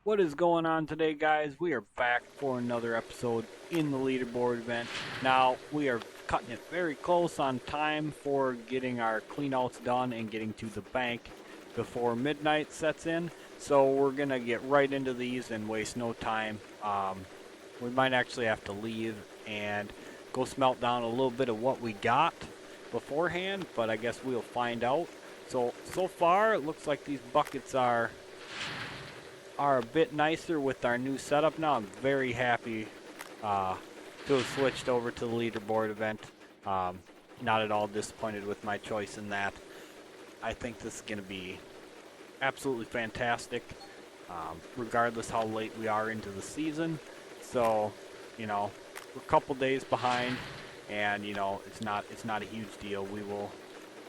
What is going on today, guys? We are back for another episode in the leaderboard event. Now, we are cutting it very close on time for getting our cleanouts done and getting to the bank before midnight sets in. So we're going to get right into these and waste no time. We might actually have to leave and go smelt down a little bit of what we got beforehand, but I guess we'll find out. So far, it looks like these buckets are a bit nicer with our new setup now. I'm very happy to have switched over to the leaderboard event. Not at all disappointed with my choice in that. I think this is going to be absolutely fantastic, regardless how late we are into the season. So, we're a couple days behind, and it's not a huge deal.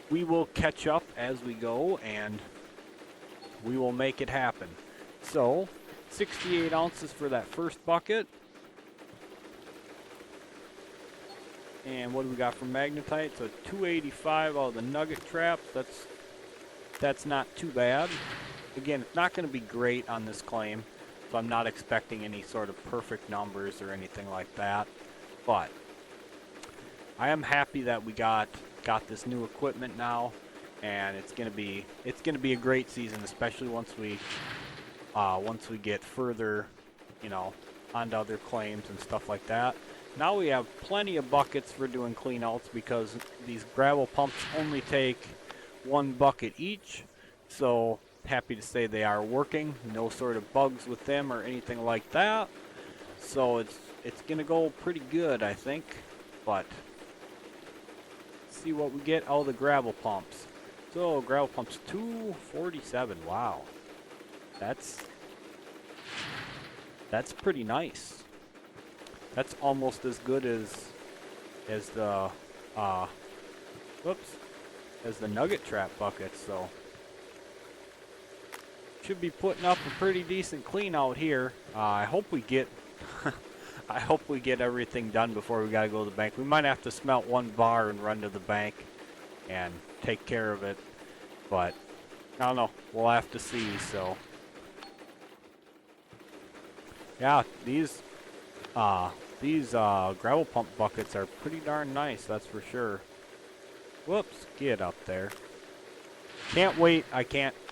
We will catch up as we go, and we will make it happen. So, 68 ounces for that first bucket. And what do we got from magnetite? So 285 out of the nugget traps. That's not too bad. Again, it's not going to be great on this claim, so I'm not expecting any sort of perfect numbers or anything like that. But I am happy that we got this new equipment now, and it's going to be a great season, especially once we get further, onto other claims and stuff like that. Now we have plenty of buckets for doing cleanouts because these gravel pumps only take one bucket each. So happy to say they are working. No sort of bugs with them or anything like that. So it's gonna go pretty good, I think. But let's see what we get out of the gravel pumps. So gravel pumps 247. Wow. That's pretty nice. That's almost as good as the as the nugget trap buckets. So should be putting up a pretty decent clean out here. I hope we get I hope we get everything done before we gotta go to the bank. We might have to smelt one bar and run to the bank and take care of it, but I don't know. We'll have to see. So. Yeah, these gravel pump buckets are pretty darn nice, that's for sure. Whoops, get up there. Can't wait. I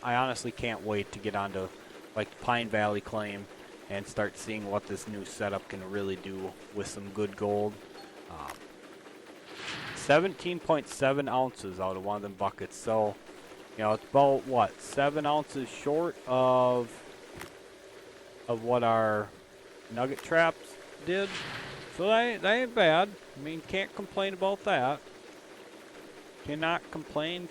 honestly can't wait to get onto like the Pine Valley claim and start seeing what this new setup can really do with some good gold. 17.7 ounces out of one of them buckets, so it's about what, 7 ounces short of what our nugget traps did. So that ain't bad. I mean, can't complain about that. Cannot complain.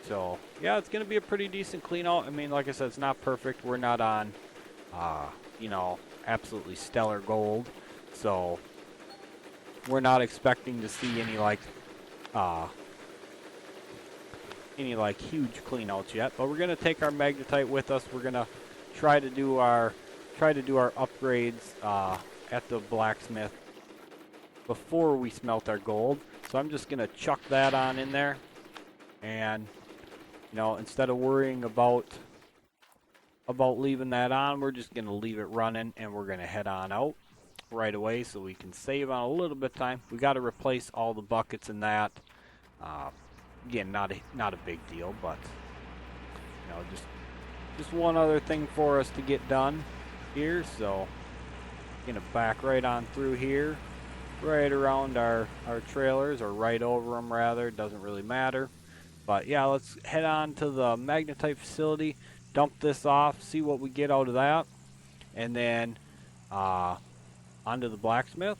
So, yeah, it's going to be a pretty decent clean out. I mean, like I said, it's not perfect. We're not on, absolutely stellar gold. So, we're not expecting to see any huge clean outs yet. But we're going to take our magnetite with us. We're going to try to do our upgrades at the blacksmith before we smelt our gold. So I'm just gonna chuck that on in there, and instead of worrying about leaving that on, we're just gonna leave it running, and we're gonna head on out right away so we can save on a little bit of time. We got to replace all the buckets in that. Again, not a big deal, but just one other thing for us to get done here. So gonna back right on through here, right around our trailers, or right over them rather, doesn't really matter. But yeah, let's head on to the magnetite facility, dump this off, see what we get out of that, and then onto the blacksmith.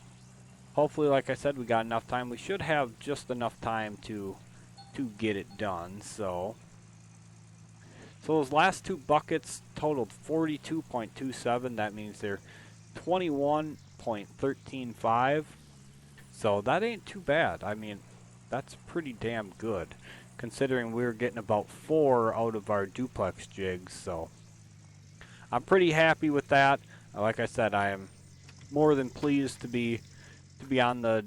Hopefully, like I said, we got enough time. We should have just enough time to get it done. So those last two buckets totaled 42.27. That means they're 21.135. So that ain't too bad. I mean, that's pretty damn good, considering we were getting about 4 out of our duplex jigs. So I'm pretty happy with that. Like I said, I am more than pleased to be on the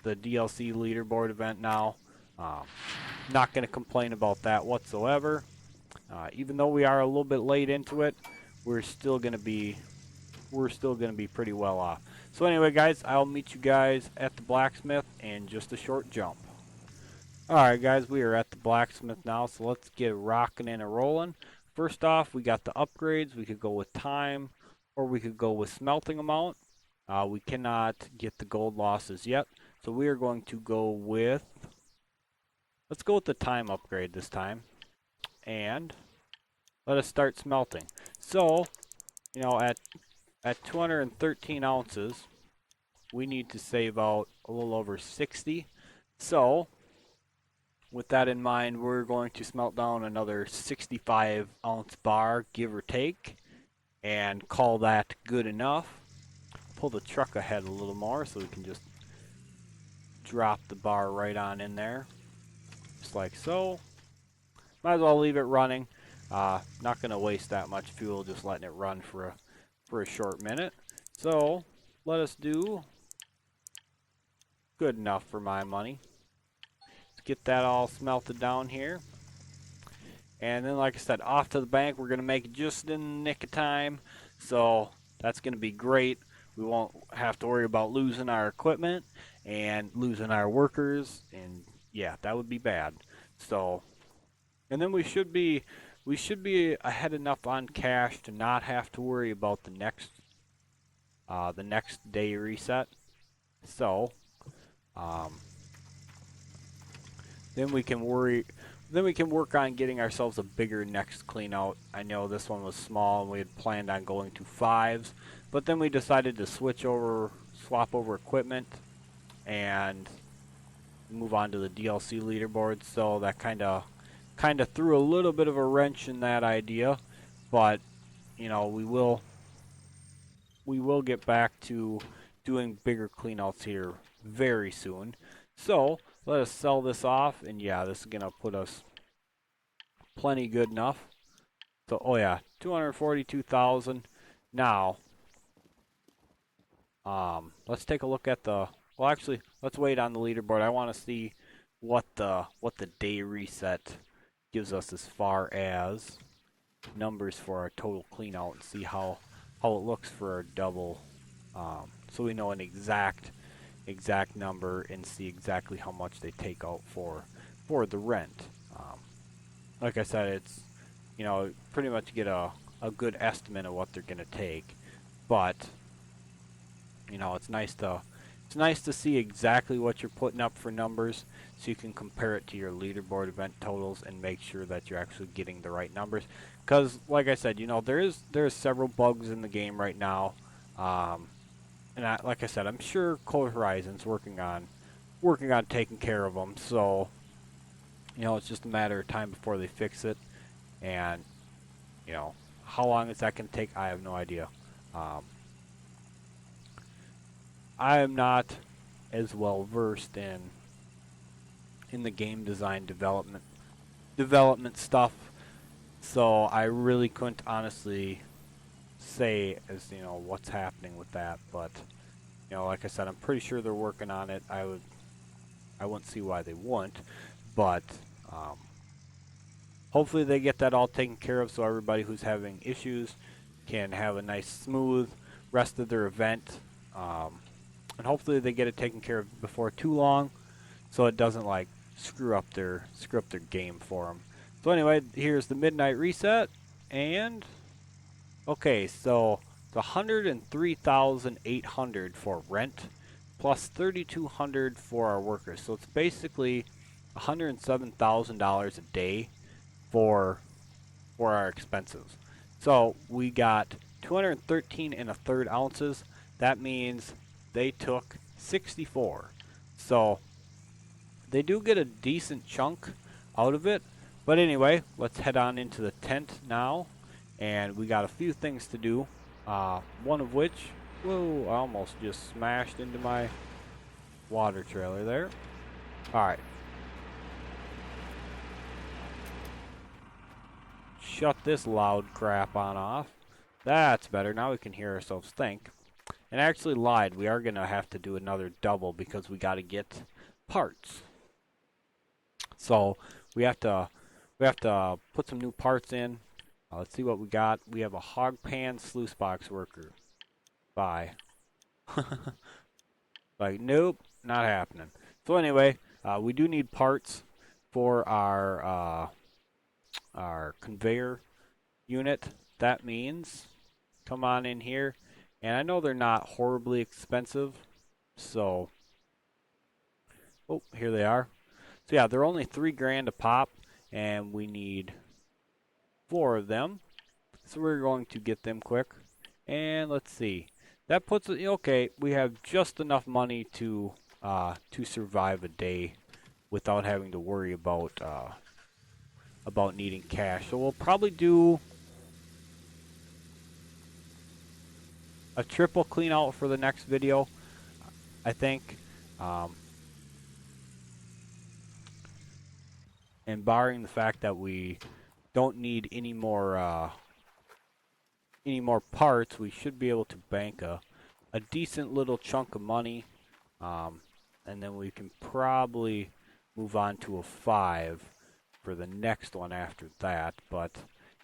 DLC leaderboard event now. Not going to complain about that whatsoever. Even though we are a little bit late into it, we're still gonna be pretty well off. So anyway, guys, I'll meet you guys at the blacksmith in just a short jump. Alright guys, we are at the blacksmith now, so let's get rocking and a rolling. First off, we got the upgrades. We could go with time, or we could go with smelting amount. We cannot get the gold losses yet, so we are going to go with, let's go with the time upgrade this time. And let us start smelting. So, you know, at 213 ounces, we need to save out a little over 60. So, with that in mind, we're going to smelt down another 65 ounce bar, give or take, and call that good enough. Pull the truck ahead a little more so we can just drop the bar right on in there, just like so. Might as well leave it running. Not going to waste that much fuel just letting it run for a short minute. So let us do good enough for my money. Let's get that all smelted down here. And then, like I said, off to the bank. We're going to make it just in the nick of time. So that's going to be great. We won't have to worry about losing our equipment and losing our workers. And yeah, that would be bad. So, and then we should be ahead enough on cash to not have to worry about the next day reset. So, then we can work on getting ourselves a bigger next clean out. I know this one was small and we had planned on going to 5s, but then we decided to swap over equipment and move on to the DLC leaderboard. So that kind of threw a little bit of a wrench in that idea, but you know, we will get back to doing bigger cleanouts here very soon. So let us sell this off, and yeah, this is gonna put us plenty good enough. So oh yeah, 242,000. Now let's take a look at the, well actually let's wait on the leaderboard. I want to see what the day reset gives us as far as numbers for our total clean out, and see how it looks for our double, so we know an exact number and see exactly how much they take out for the rent. Like I said, it's, you know, pretty much get a good estimate of what they're gonna take, but you know, it's nice to see exactly what you're putting up for numbers, so you can compare it to your leaderboard event totals and make sure that you're actually getting the right numbers. Because, like I said, you know, there's several bugs in the game right now, and like I said, I'm sure Code Horizon's working on taking care of them. So, you know, it's just a matter of time before they fix it, and you know, how long is that going to take? I have no idea. I am not as well versed in the game design development stuff, so I really couldn't honestly say as, you know, what's happening with that. But you know, like I said, I'm pretty sure they're working on it. I wouldn't see why they wouldn't, but hopefully they get that all taken care of, so everybody who's having issues can have a nice smooth rest of their event. And hopefully they get it taken care of before too long, so it doesn't like screw up their game for them. So anyway, here's the midnight reset, and okay, so it's 103,800 for rent, plus 3,200 for our workers. So it's basically $107,000 a day for our expenses. So we got 213 1/3 ounces. That means they took 64. So they do get a decent chunk out of it. But anyway, let's head on into the tent now. And we got a few things to do. One of which, whoa, I almost just smashed into my water trailer there. Alright. Shut this loud crap on off. That's better. Now we can hear ourselves think. And I actually lied. We are going to have to do another double because we got to get parts. So we have to We have to put some new parts in. Let's see what we got. We have a hog pan sluice box worker. Bye. Like, nope, not happening. So anyway, we do need parts for our conveyor unit. That means come on in here, and I know they're not horribly expensive, so oh, here they are. So yeah, they're only $3 grand a pop, and we need 4 of them. So we're going to get them quick. And let's see. That puts it okay. We have just enough money to survive a day without having to worry about needing cash. So we'll probably do a triple clean out for the next video, I think. And barring the fact that we don't need any more parts, we should be able to bank a decent little chunk of money, and then we can probably move on to a 5 for the next one after that. But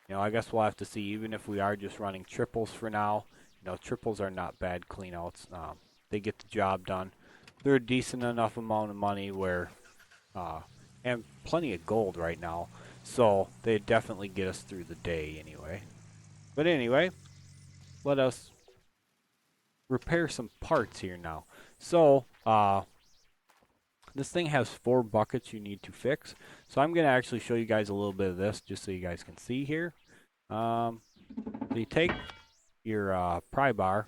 you know, I guess we'll have to see. Even if we are just running triples for now, you know, triples are not bad cleanouts. They get the job done. They're a decent enough amount of money where, and plenty of gold right now, so they definitely get us through the day anyway. But anyway, let us repair some parts here now. So, this thing has 4 buckets you need to fix. So I'm going to actually show you guys a little bit of this just so you guys can see here. So you take your pry bar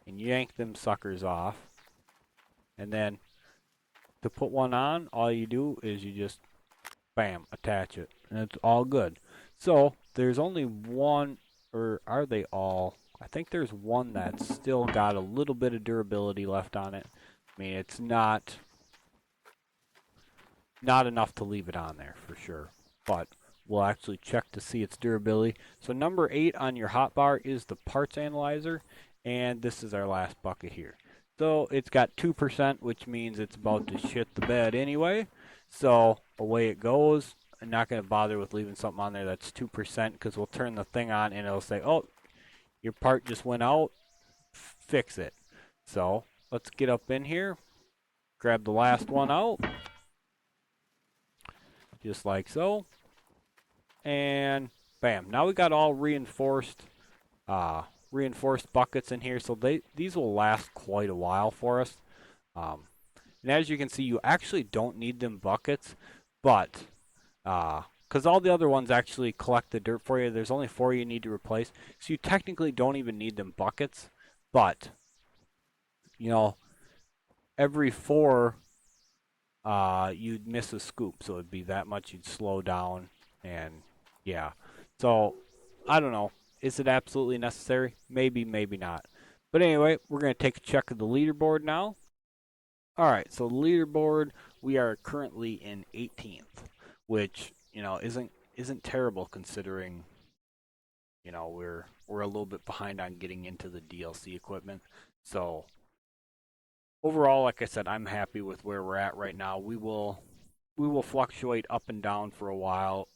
and yank them suckers off. And then to put one on, all you do is you just, bam, attach it. And it's all good. So there's only one, or are they all? I think there's one that's still got a little bit of durability left on it. I mean, it's not enough to leave it on there for sure, but we'll actually check to see its durability. So number 8 on your hotbar is the parts analyzer, and this is our last bucket here. So it's got 2%, which means it's about to shit the bed anyway. So away it goes. I'm not going to bother with leaving something on there that's 2%, because we'll turn the thing on and it'll say, oh, your part just went out, fix it. So let's get up in here, grab the last one out, just like so, and bam. Now we got all reinforced buckets in here, so these will last quite a while for us. And as you can see, you actually don't need them buckets, but because all the other ones actually collect the dirt for you. There's only 4 you need to replace, so you technically don't even need them buckets. But you know, every 4 you'd miss a scoop, so it'd be that much you'd slow down, and yeah. So I don't know. Is it absolutely necessary? Maybe, maybe not. But anyway, we're going to take a check of the leaderboard now. All right, so leaderboard, we are currently in 18th, which, you know, isn't terrible considering, you know, we're a little bit behind on getting into the DLC equipment. So overall, like I said, I'm happy with where we're at right now. We will fluctuate up and down for a while,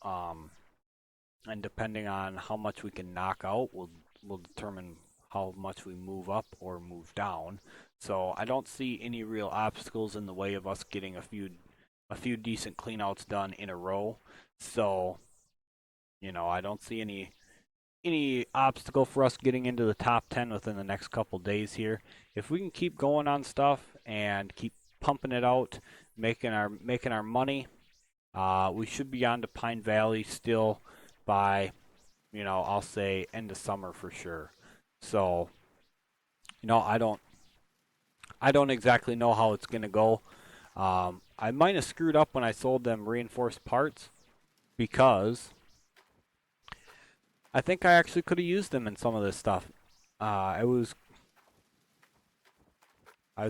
and depending on how much we can knock out, will determine how much we move up or move down. So I don't see any real obstacles in the way of us getting a few decent cleanouts done in a row. So, you know, I don't see any obstacle for us getting into the top 10 within the next couple days here. If we can keep going on stuff and keep pumping it out, making our money, we should be on to Pine Valley still by, you know, I'll say end of summer for sure. So, you know, I don't exactly know how it's gonna go. I might have screwed up when I sold them reinforced parts, because I think I actually could have used them in some of this stuff. I was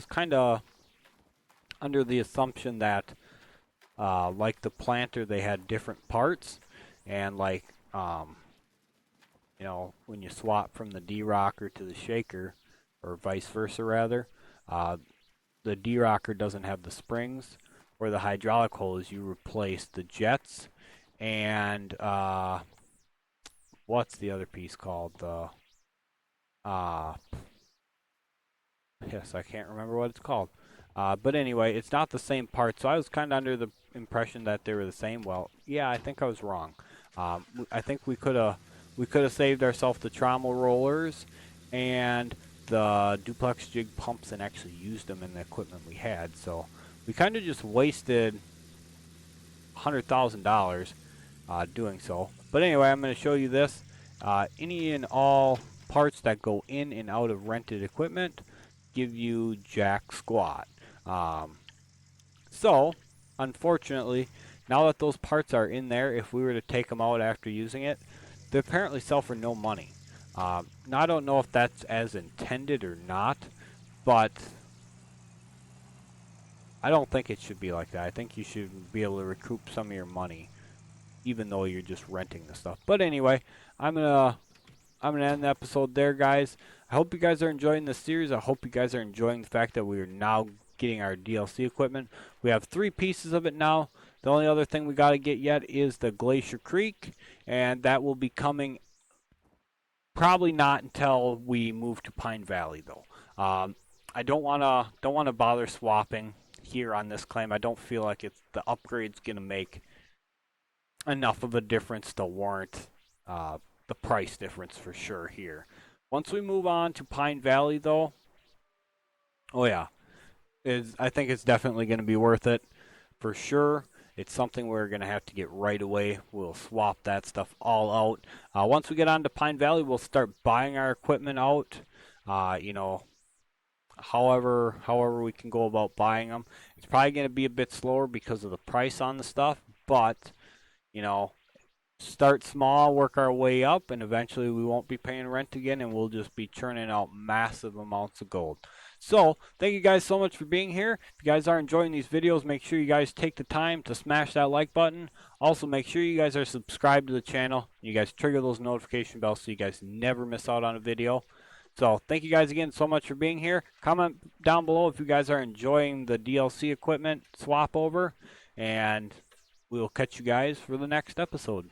kind of under the assumption that, like the planter, they had different parts, and like, you know, when you swap from the D-rocker to the shaker, or vice versa rather, the D-rocker doesn't have the springs, or the hydraulic hose, you replace the jets, and what's the other piece called? The yes, I can't remember what it's called. But anyway, it's not the same part, so I was kind of under the impression that they were the same. Well, yeah, I think I was wrong. I think we could have saved ourselves the trauma rollers and the duplex jig pumps and actually used them in the equipment we had. So we kind of just wasted $100,000 doing so. But anyway, I'm going to show you this. Any and all parts that go in and out of rented equipment give you jack squat. So, unfortunately, now that those parts are in there, if we were to take them out after using it, they apparently sell for no money. Now, I don't know if that's as intended or not, but I don't think it should be like that. I think you should be able to recoup some of your money, even though you're just renting the stuff. But anyway, I'm gonna end the episode there, guys. I hope you guys are enjoying this series. I hope you guys are enjoying the fact that we are now getting our DLC equipment. We have 3 pieces of it now. The only other thing we got to get yet is the Glacier Creek, and that will be coming probably not until we move to Pine Valley, though. I don't wanna bother swapping here on this claim. I don't feel like the upgrade's gonna make enough of a difference to warrant the price difference for sure here. Once we move on to Pine Valley, though, oh yeah, I think it's definitely going to be worth it for sure. It's something we're going to have to get right away. We'll swap that stuff all out. Once we get on to Pine Valley, we'll start buying our equipment out. However we can go about buying them. It's probably going to be a bit slower because of the price on the stuff, but start small, work our way up, and eventually we won't be paying rent again, and we'll just be churning out massive amounts of gold. So, thank you guys so much for being here. If you guys are enjoying these videos, make sure you guys take the time to smash that like button. Also, make sure you guys are subscribed to the channel. You guys trigger those notification bells so you guys never miss out on a video. So, thank you guys again so much for being here. Comment down below if you guys are enjoying the DLC equipment swap over, and we'll catch you guys for the next episode.